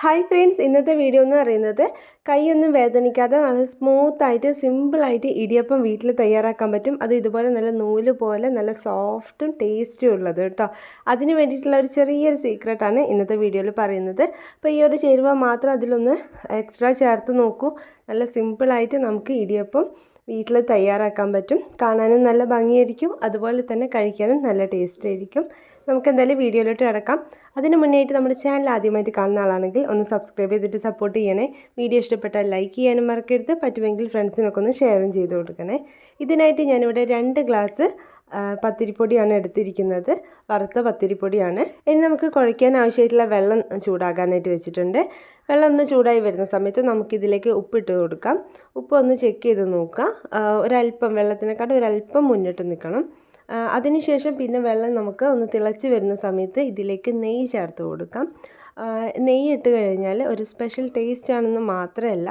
Hi friends, ഇന്നത്തെ video എന്ന് പറയുന്നത് കൈയൊന്നും വേദനിക്കാതെ നല്ല സ്മൂത്തായിട്ട് സിമ്പിളായിട്ട് ഇടിയപ്പം വീട്ടിൽ തയ്യാറാക്കാൻ പറ്റും. അത് ഇതുപോലെ നല്ല നൂല് പോലെ നല്ല സോഫ്റ്റും ടേസ്റ്റും ഉള്ളത് കേട്ടോ. അതിന് വേണ്ടിയിട്ടുള്ള ഒരു ചെറിയൊരു സീക്രട്ടാണ് ഇന്നത്തെ വീഡിയോയിൽ പറയുന്നത്. അപ്പോൾ ഈ ഒരു ചേരുവ മാത്രം അതിലൊന്ന് എക്സ്ട്രാ ചേർത്ത് നോക്കൂ. നല്ല സിമ്പിളായിട്ട് നമുക്ക് ഇടിയപ്പം വീട്ടിൽ തയ്യാറാക്കാൻ പറ്റും. കാണാനും നല്ല ഭംഗിയായിരിക്കും, അതുപോലെ തന്നെ കഴിക്കാനും നല്ല ടേസ്റ്റ് ആയിരിക്കും. നമുക്ക് എന്തായാലും വീഡിയോയിലോട്ട് കിടക്കാം. അതിന് മുന്നേയായിട്ട് നമ്മുടെ ചാനൽ ആദ്യമായിട്ട് കാണുന്ന ആളാണെങ്കിൽ ഒന്ന് സബ്സ്ക്രൈബ് ചെയ്തിട്ട് സപ്പോർട്ട് ചെയ്യണേ. വീഡിയോ ഇഷ്ടപ്പെട്ടാൽ ലൈക്ക് ചെയ്യാനും മറക്കരുത്. പറ്റുമെങ്കിൽ ഫ്രണ്ട്സിനൊക്കെ ഒന്ന് ഷെയറും ചെയ്ത് കൊടുക്കണേ. ഇതിനായിട്ട് ഞാനിവിടെ 2 ഗ്ലാസ് പത്തിരിപ്പൊടിയാണ് എടുത്തിരിക്കുന്നത്. വറുത്ത പത്തിരിപ്പൊടിയാണ്. ഇനി നമുക്ക് കുഴയ്ക്കാൻ ആവശ്യമായിട്ടുള്ള വെള്ളം ചൂടാകാനായിട്ട് വെച്ചിട്ടുണ്ട്. വെള്ളം ഒന്ന് ചൂടായി വരുന്ന സമയത്ത് നമുക്കിതിലേക്ക് ഉപ്പിട്ട് കൊടുക്കാം. ഉപ്പ് ഒന്ന് ചെക്ക് ചെയ്ത് നോക്കുക. ഒരല്പം വെള്ളത്തിനെക്കാട്ടും ഒരല്പം മുന്നിട്ട് നിൽക്കണം. അതിനുശേഷം പിന്നെ വെള്ളം നമുക്ക് ഒന്ന് തിളച്ച് വരുന്ന സമയത്ത് ഇതിലേക്ക് നെയ്യ് ചേർത്ത് കൊടുക്കാം. നെയ്യ് ഇട്ട് കഴിഞ്ഞാൽ ഒരു സ്പെഷ്യൽ ടേസ്റ്റ് ആണെന്ന് മാത്രമല്ല,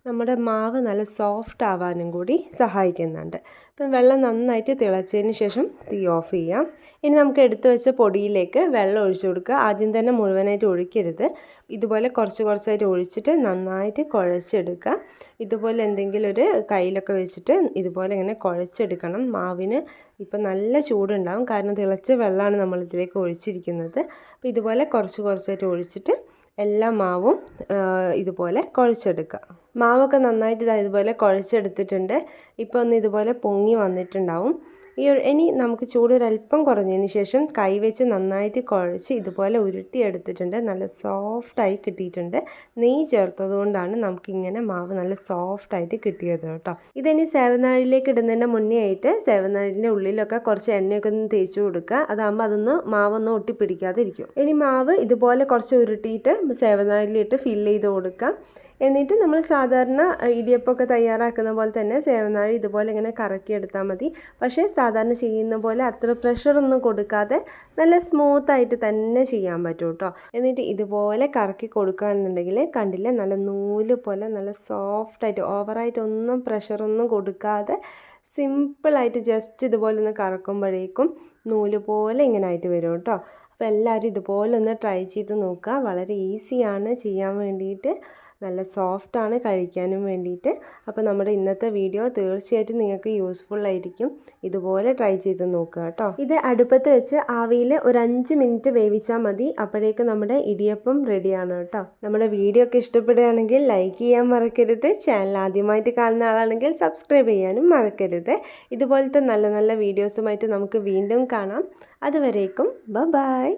നമ്മുടെ മാവ് നല്ല സോഫ്റ്റ് ആവാനും കൂടി സഹായിക്കുന്നുണ്ട്. അപ്പം വെള്ളം നന്നായിട്ട് തിളച്ചതിന് ശേഷം തീ ഓഫ് ചെയ്യാം. ഇനി നമുക്ക് എടുത്തു വെച്ച പൊടിയിലേക്ക് വെള്ളം ഒഴിച്ചു കൊടുക്കുക. ആദ്യം തന്നെ മുഴുവനായിട്ട് ഒഴിക്കരുത്. ഇതുപോലെ കുറച്ച് കുറച്ചായിട്ട് ഒഴിച്ചിട്ട് നന്നായിട്ട് കുഴച്ചെടുക്കുക. ഇതുപോലെ എന്തെങ്കിലും ഒരു കയ്യിലൊക്കെ വെച്ചിട്ട് ഇതുപോലെ ഇങ്ങനെ കുഴച്ചെടുക്കണം. മാവിന് ഇപ്പം നല്ല ചൂടുണ്ടാകും, കാരണം തിളച്ച വെള്ളമാണ് നമ്മളിതിലേക്ക് ഒഴിച്ചിരിക്കുന്നത്. അപ്പോൾ ഇതുപോലെ കുറച്ച് കുറച്ചായിട്ട് ഒഴിച്ചിട്ട് എല്ലാ മാവും ഇതുപോലെ കുഴച്ചെടുക്കുക. മാവൊക്കെ നന്നായിട്ട് ഇതുപോലെ കുഴച്ചെടുത്തിട്ടുണ്ട്. ഇപ്പോൾ ഒന്ന് ഇതുപോലെ പൊങ്ങി വന്നിട്ടുണ്ടാവും. ഇനി നമുക്ക് ചൂട് ഒരല്പം കുറഞ്ഞതിന് ശേഷം കൈ വെച്ച് നന്നായിട്ട് കുഴച്ച് ഇതുപോലെ ഉരുട്ടിയെടുത്തിട്ടുണ്ട്. നല്ല സോഫ്റ്റായി കിട്ടിയിട്ടുണ്ട്. നെയ്യ് ചേർത്തത് കൊണ്ടാണ് നമുക്കിങ്ങനെ മാവ് നല്ല സോഫ്റ്റായിട്ട് കിട്ടിയത് കേട്ടോ. ഇതിനി സേവനാഴിയിലേക്ക് ഇടുന്നതിൻ്റെ മുന്നേ ആയിട്ട് സേവനാഴിൻ്റെ ഉള്ളിലൊക്കെ കുറച്ച് എണ്ണയൊക്കെ ഒന്ന് തേച്ച് കൊടുക്കുക. അതാകുമ്പോൾ അതൊന്ന് മാവൊന്നും ഒട്ടിപ്പിടിക്കാതെ ഇരിക്കും. ഇനി മാവ് ഇതുപോലെ കുറച്ച് ഉരുട്ടിയിട്ട് സേവനാഴിയിലിട്ട് ഫില്ല് ചെയ്ത് കൊടുക്കുക. എന്നിട്ട് നമ്മൾ സാധാരണ ഇടിയപ്പമൊക്കെ തയ്യാറാക്കുന്ന പോലെ തന്നെ സേവനാഴി ഇതുപോലെ ഇങ്ങനെ കറക്കിയെടുത്താൽ മതി. പക്ഷേ സാധാരണ ചെയ്യുന്ന പോലെ അത്ര പ്രഷറൊന്നും കൊടുക്കാതെ നല്ല സ്മൂത്തായിട്ട് തന്നെ ചെയ്യാൻ പറ്റും കേട്ടോ. എന്നിട്ട് ഇതുപോലെ കറക്കി കൊടുക്കുകയാണെന്നുണ്ടെങ്കിൽ കണ്ടില്ലേ, നല്ല നൂല് പോലെ നല്ല സോഫ്റ്റായിട്ട്, ഓവറായിട്ടൊന്നും പ്രഷറൊന്നും കൊടുക്കാതെ സിമ്പിളായിട്ട് ജസ്റ്റ് ഇതുപോലെ ഒന്ന് കറക്കുമ്പോഴേക്കും നൂല് പോലെ ഇങ്ങനെ ആയിട്ട് വരും കേട്ടോ. അപ്പോൾ എല്ലാവരും ഇതുപോലെ ഒന്ന് ട്രൈ ചെയ്ത് നോക്കുക. വളരെ ഈസിയാണ് ചെയ്യാൻ വേണ്ടിയിട്ട്, നല്ല സോഫ്റ്റാണ് കഴിക്കാനും വേണ്ടിയിട്ട്. അപ്പോൾ നമ്മുടെ ഇന്നത്തെ വീഡിയോ തീർച്ചയായിട്ടും നിങ്ങൾക്ക് യൂസ്ഫുൾ ആയിരിക്കും. ഇതുപോലെ ട്രൈ ചെയ്ത് നോക്കുക കേട്ടോ. ഇത് അടുപ്പത്ത് വെച്ച് ആവിയിൽ ഒരു 5 മിനിറ്റ് വേവിച്ചാൽ മതി. അപ്പോഴേക്കും നമ്മുടെ ഇടിയപ്പം റെഡിയാണ് കേട്ടോ. നമ്മുടെ വീഡിയോ ഒക്കെ ഇഷ്ടപ്പെടുകയാണെങ്കിൽ ലൈക്ക് ചെയ്യാൻ മറക്കരുത്. ചാനൽ ആദ്യമായിട്ട് കാണുന്ന ആളാണെങ്കിൽ സബ്സ്ക്രൈബ് ചെയ്യാനും മറക്കരുത്. ഇതുപോലത്തെ നല്ല നല്ല വീഡിയോസുമായിട്ട് നമുക്ക് വീണ്ടും കാണാം. അതുവരേക്കും ബൈ.